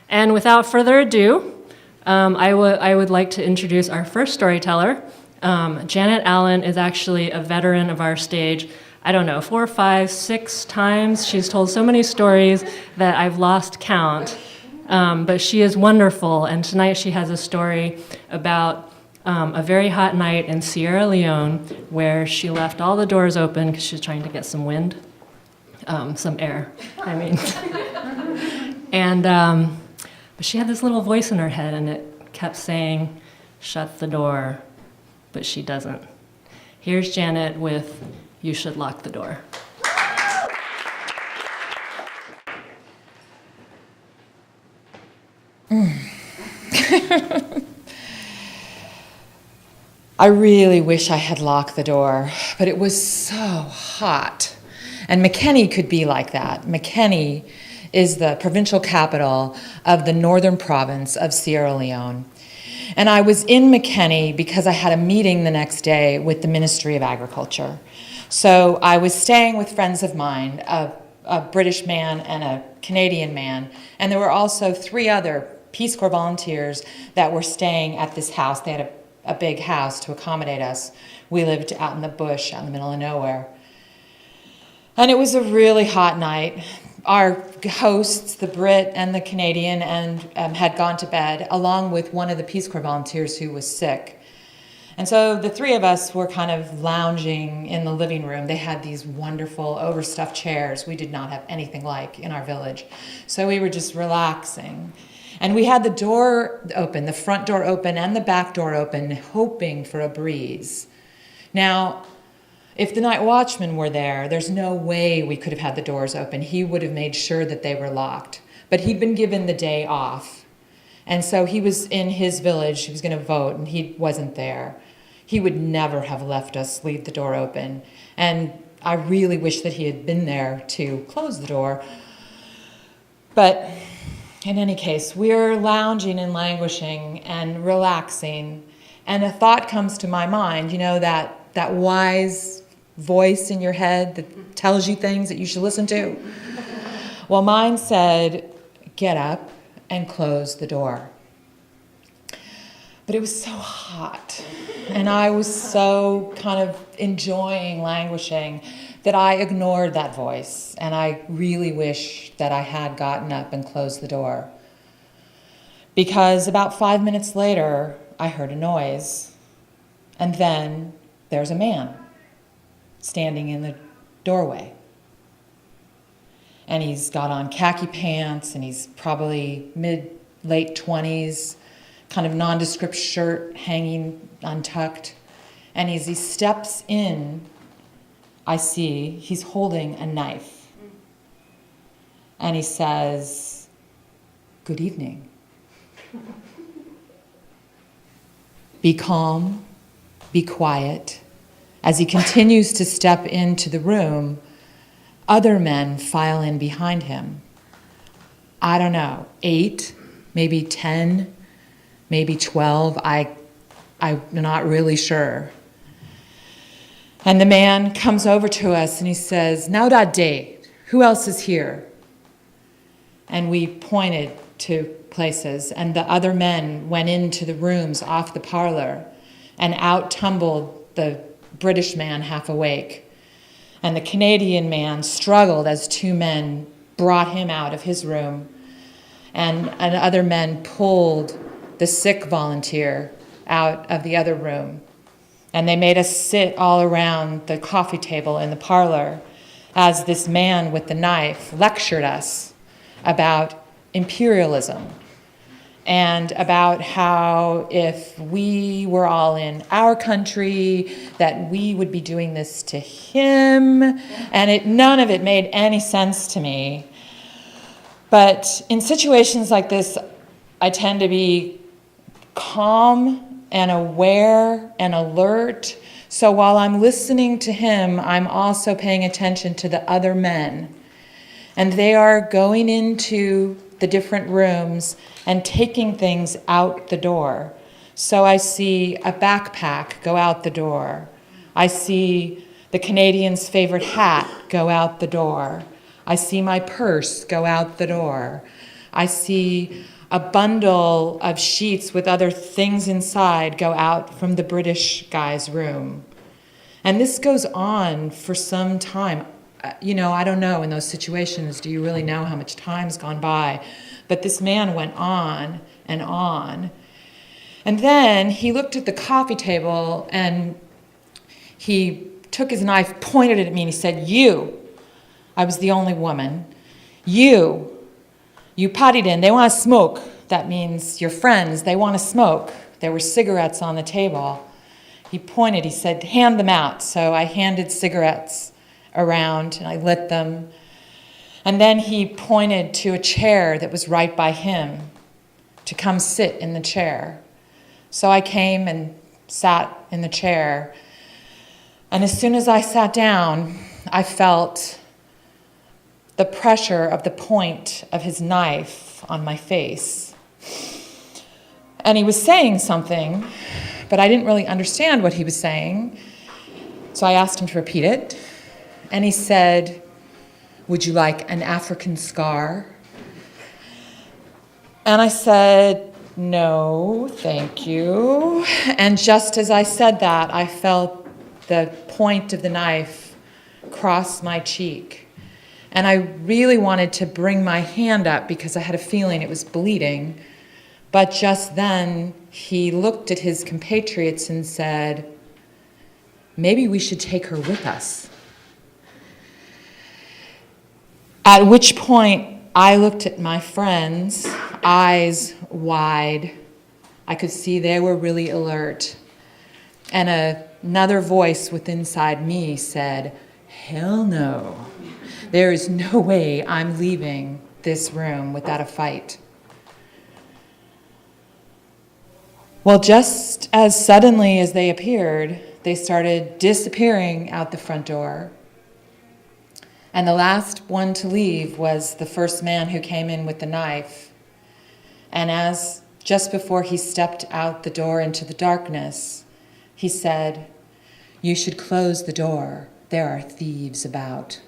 And without further ado, I would like to introduce our first storyteller. Janet Allen is actually a veteran of our stage. I don't know, 4, 5, 6 times. She's told so many stories that I've lost count. But she is wonderful, and tonight she has a story about a very hot night in Sierra Leone where she left all the doors open because she was trying to get some wind, some air, I mean. And but she had this little voice in her head, and it kept saying, "Shut the door," but she doesn't. Here's Janet with "You Should Lock the Door." I really wish I had locked the door, but it was so hot. And McKinney could be like that. McKinney is the provincial capital of the northern province of Sierra Leone. And I was in McKinney because I had a meeting the next day with the Ministry of Agriculture. So I was staying with friends of mine, a British man and a Canadian man, and there were also 3 other Peace Corps volunteers that were staying at this house. They had a big house to accommodate us. We lived out in the bush, out in the middle of nowhere. And it was a really hot night. Our hosts, the Brit and the Canadian, had gone to bed, along with one of the Peace Corps volunteers who was sick. And so the 3 of us were kind of lounging in the living room. They had these wonderful overstuffed chairs we did not have anything like in our village. So we were just relaxing. And we had the door open, the front door open and the back door open, hoping for a breeze. Now, if the night watchman were there, there's no way we could have had the doors open. He would have made sure that they were locked. But he'd been given the day off. And so he was in his village. He was going to vote, and he wasn't there. He would never have left us leave the door open. And I really wish that he had been there to close the door. But in any case, we're lounging and languishing and relaxing, and a thought comes to my mind, you know, that wise voice in your head that tells you things that you should listen to. Well, mine said, "Get up and close the door." But it was so hot, and I was so kind of enjoying languishing that I ignored that voice, and I really wish that I had gotten up and closed the door. Because about 5 minutes later, I heard a noise, and then there's a man standing in the doorway. And he's got on khaki pants, and he's probably late 20s, kind of nondescript shirt hanging untucked. And as he steps in, I see he's holding a knife. And he says, "Good evening. Be calm, be quiet." As he continues to step into the room, other men file in behind him. I don't know, 8, maybe 10, maybe 12. I'm not really sure. And the man comes over to us and he says, "Now that day, who else is here?" And we pointed to places, and the other men went into the rooms off the parlor, and out tumbled the British man half awake. And the Canadian man struggled as 2 men brought him out of his room, and other men pulled the sick volunteer out of the other room. And they made us sit all around the coffee table in the parlor as this man with the knife lectured us about imperialism and about how if we were all in our country, that we would be doing this to him. And none of it made any sense to me. But in situations like this, I tend to be calm and aware and alert. So while I'm listening to him, I'm also paying attention to the other men. And they are going into the different rooms and taking things out the door. So I see a backpack go out the door. I see the Canadian's favorite hat go out the door. I see my purse go out the door. I see a bundle of sheets with other things inside go out from the British guy's room. And this goes on for some time. I don't know in those situations, do you really know how much time's gone by? But this man went on and on. And then he looked at the coffee table and he took his knife, pointed it at me, and he said, "You," I was the only woman, you partied in, they want to smoke. That means your friends, they want to smoke. There were cigarettes on the table. He pointed, he said, "Hand them out." So I handed cigarettes around and I lit them. And then he pointed to a chair that was right by him to come sit in the chair. So I came and sat in the chair. And as soon as I sat down, I felt the pressure of the point of his knife on my face. And he was saying something, but I didn't really understand what he was saying. So I asked him to repeat it. And he said, "Would you like an African scar?" And I said, "No, thank you." And just as I said that, I felt the point of the knife cross my cheek. And I really wanted to bring my hand up because I had a feeling it was bleeding. But just then, he looked at his compatriots and said, "Maybe we should take her with us." At which point, I looked at my friends, eyes wide. I could see they were really alert. And another voice within inside me said, "Hell no. There is no way I'm leaving this room without a fight." Well, just as suddenly as they appeared, they started disappearing out the front door. And the last one to leave was the first man who came in with the knife. And just before he stepped out the door into the darkness, he said, "You should close the door. There are thieves about."